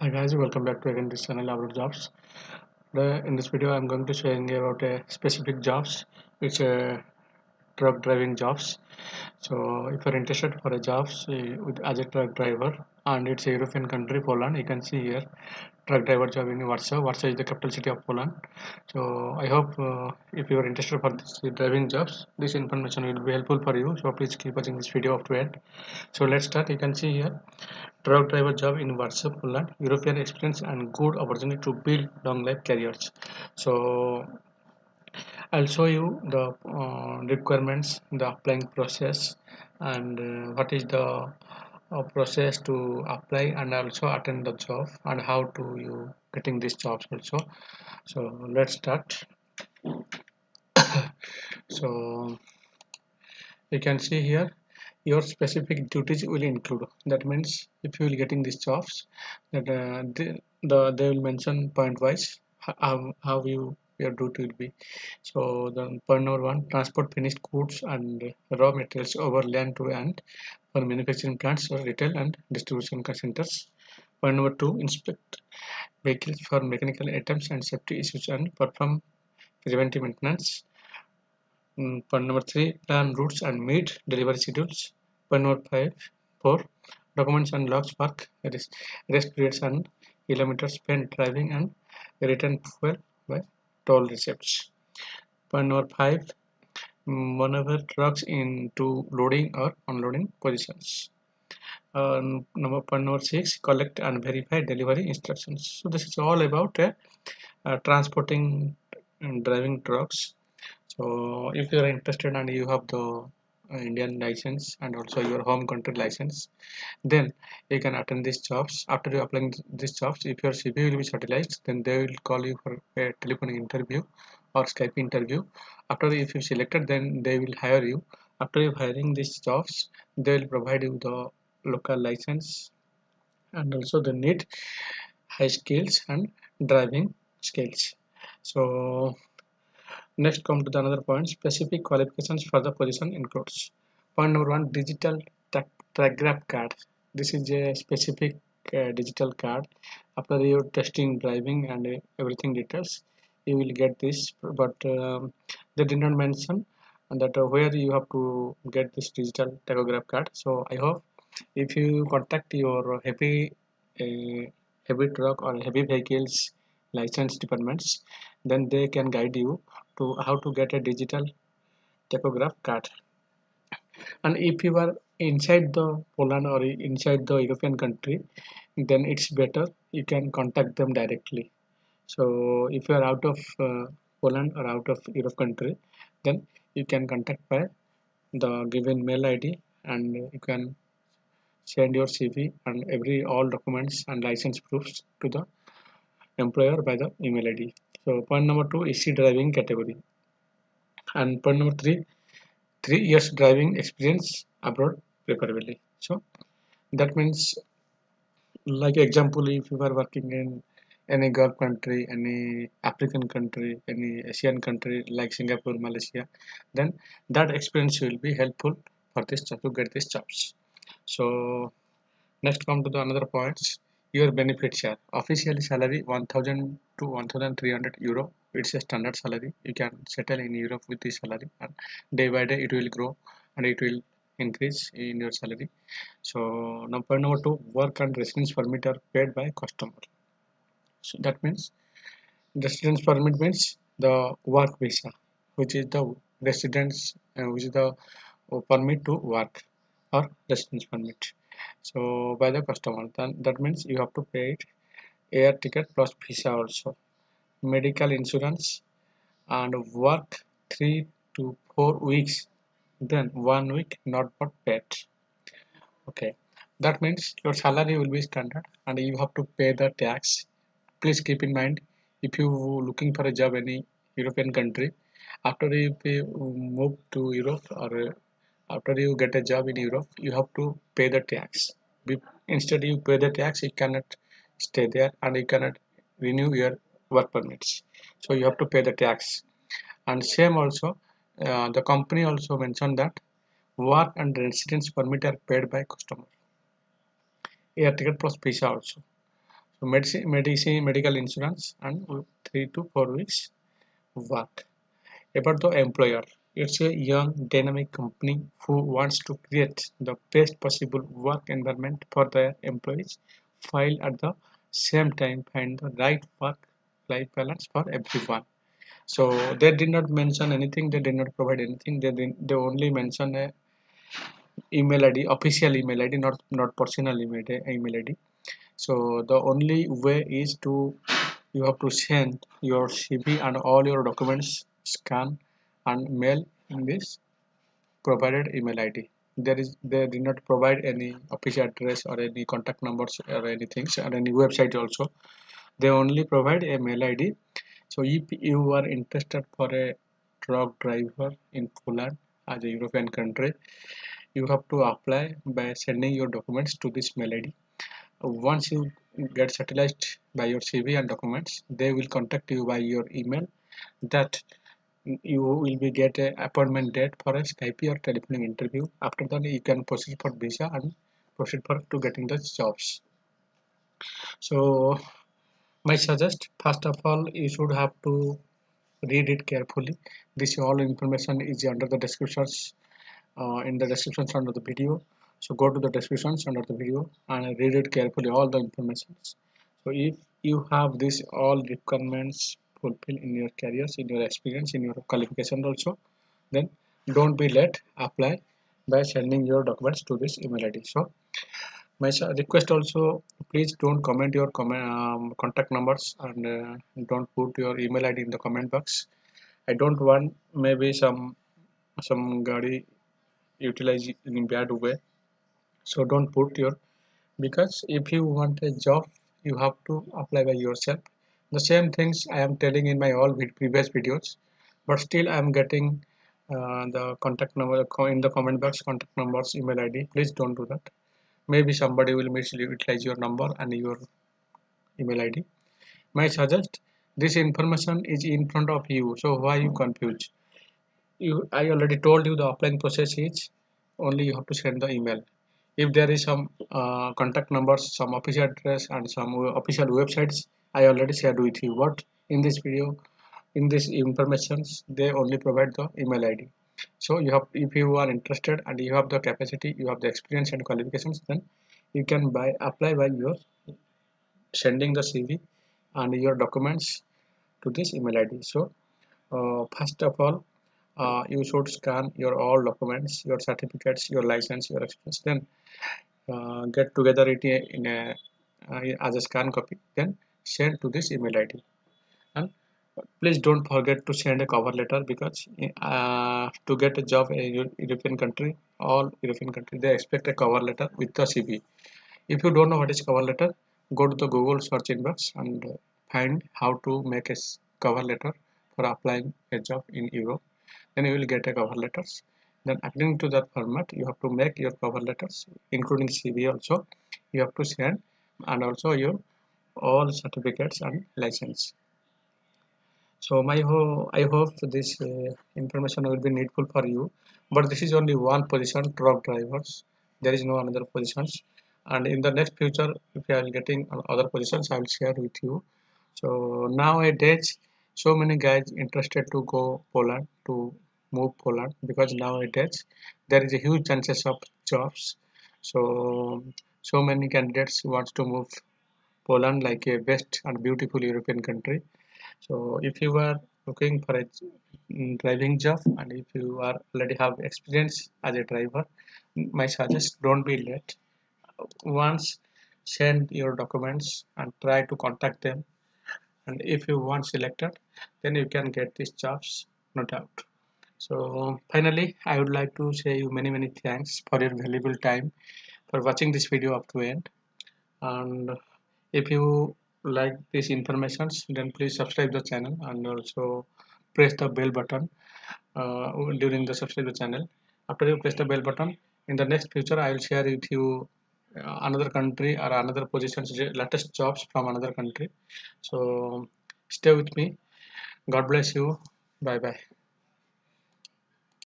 Hi guys, welcome back to again this channel about jobs. In this video, I'm going to showing you about a specific jobs, which truck driving jobs. So if you're interested for a jobs as a truck driver and it's a European country, Poland, you can see here truck driver job in Warsaw. Warsaw is the capital city of Poland. So I hope if you are interested for this driving jobs, this information will be helpful for you. So please keep watching this video up to end. So let's start. You can see here truck driver job in Warsaw, Poland, European experience and good opportunity to build long life careers. So I'll show you the requirements, the applying process, and what is the process to apply and also attend the job and how to you getting these jobs also. So let's start. So you can see here your specific duties will include. That means if you will getting these jobs, that they will mention point wise how your duty will be. So the point number one, transport finished goods and raw materials over land to end for manufacturing plants or retail and distribution centers. Point number two, inspect vehicles for mechanical items and safety issues and perform preventive maintenance. Point number three, plan routes and meet delivery schedules. Point number four, documents and logs work, rest periods and kilometers spent driving and return fuel by toll receipts. Point number five, maneuver trucks into loading or unloading positions. Point number six, collect and verify delivery instructions. So this is all about transporting and driving trucks. So if you are interested and you have the Indian license and also your home country license, then you can attend these jobs. After you applying these jobs, if your CV will be utilized, then they will call you for a telephone interview or Skype interview. After if you selected, then they will hire you. After you hiring these jobs, they will provide you the local license and also the need high skills and driving skills. So next come to the another point, specific qualifications for the position includes. Point number one, digital tachograph card. This is a specific digital card. After your testing driving and everything details, you will get this, but they did not mention that where you have to get this digital tachograph card. So I hope if you contact your heavy truck or heavy vehicles license departments, then they can guide you to how to get a digital tachograph card. And if you are inside the Poland or inside the European country, then it's better you can contact them directly. So if you are out of Poland or out of Europe country, then you can contact by the given mail ID and you can send your CV and every all documents and license proofs to the employer by the email ID. So point number two is C driving category. And point number three, 3 years driving experience abroad preferably. So that means, like example, if you are working in any Gulf country, any African country, any Asian country like Singapore, Malaysia, then that experience will be helpful for this job to get these jobs. So next come to the another points. Your benefit share. Officially salary 1000 to 1300 euro. It's a standard salary. You can settle in Europe with this salary and day by day it will grow and it will increase in your salary. So now point number two, work and residence permit are paid by customer. So that means residence permit means the work visa, which is the residence, which is the permit to work or residence permit. So by the customer, then that means you have to pay it air ticket plus visa also, medical insurance and work 3 to 4 weeks, then 1 week not got paid. Okay, that means your salary will be standard and you have to pay the tax. Please keep in mind, if you looking for a job any European country, after you move to Europe or after you get a job in Europe, you have to pay the tax. Instead you pay the tax, you cannot stay there and you cannot renew your work permits. So you have to pay the tax. And same also, the company also mentioned that work and residence permit are paid by customer. Air ticket plus visa also. So medical insurance, and 3 to 4 weeks work. About the employer, it's a young, dynamic company who wants to create the best possible work environment for their employees, while at the same time find the right work-life balance for everyone. So they did not mention anything. They did not provide anything. They only mention a email ID, official email ID, not personal email ID. So the only way is to you have to send your CV and all your documents, scan and mail in this provided email ID. They did not provide any official address or any contact numbers or anything or any website also. They only provide a mail ID. So if you are interested for a truck driver in Poland as a European country, you have to apply by sending your documents to this mail ID. Once you get settled by your CV and documents, they will contact you by your email that you will be get a appointment date for a Skype or telephonic interview. After that, you can proceed for visa and proceed for to getting the jobs. So, my suggest first of all, you should have to read it carefully. This all information is under the descriptions in the descriptions under the video. So go to the descriptions under the video and read it carefully all the informations. So if you have this all requirements fulfilled in your careers, in your experience, in your qualification also, then don't be late, apply by sending your documents to this email ID. So my request also, please don't comment your contact numbers and don't put your email ID in the comment box. I don't want maybe some gadi utilize in bad way. So don't put your, because if you want a job you have to apply by yourself. The same things I am telling in my all previous videos, but still I am getting the contact number in the comment box, contact numbers, email ID. Please don't do that. Maybe somebody will misutilize your number and your email ID. My suggest, this information is in front of you, so why you confused? I already told you the offline process is only you have to send the email. If there is some contact numbers, some official address and some official websites, I already shared with you. What in this video, in this informations, they only provide the email ID. So you have, if you are interested and you have the capacity, you have the experience and qualifications, then you can apply by your sending the CV and your documents to this email ID. So first of all, you should scan your all documents, your certificates, your license, your experience. Then get together it in a as a scan copy. Then send to this email ID. And please don't forget to send a cover letter, because to get a job in a European country, all European country, they expect a cover letter with the CV. If you don't know what is cover letter, go to the Google search inbox and find how to make a cover letter for applying a job in Europe. Then you will get a cover letters. Then according to that format, you have to make your cover letters, including CV also. You have to send, and also your all certificates and license. So I hope this information will be needful for you. But this is only one position, truck drivers. There is no another positions. And in the next future, if I am getting other positions, I will share with you. So nowadays, so many guys interested to go Poland, to move Poland, because nowadays there is a huge chances of jobs. So so many candidates wants to move Poland like a best and beautiful European country. So if you are looking for a driving job and if you are already have experience as a driver, my suggest, don't be late. Once send your documents and try to contact them, and if you want selected, then you can get these jobs, no doubt. So finally, I would like to say you many thanks for your valuable time for watching this video up to end. And if you like these informations, then please subscribe the channel and also press the bell button during the subscribe the channel. After you press the bell button, in the next future I will share with you another country or another positions, latest jobs from another country. So stay with me. God bless you. Bye bye.